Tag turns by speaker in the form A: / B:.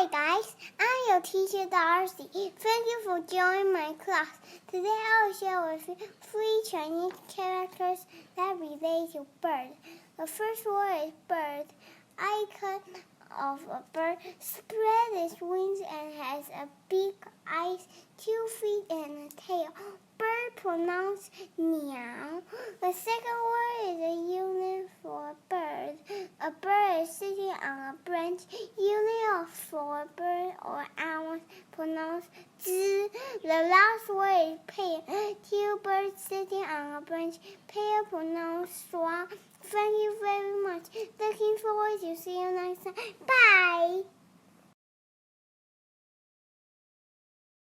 A: Hi guys, I'm your teacher Darcy. Thank you for joining my class. Today I will share with you 3 Chinese characters that relate to bird. The first word is bird. Icon of a bird spread its wings and has a beak, eyes, 2 feet, and a tail. Bird pronounced meow. The second word is a unit for a bird. A bird is sitting on a branch. Unit for a bird or owl pronounced zi. The last word is pair. 2 birds sitting on a branch. Pair pronounced swa. Thank you very much. Looking forward to see you next time. Bye.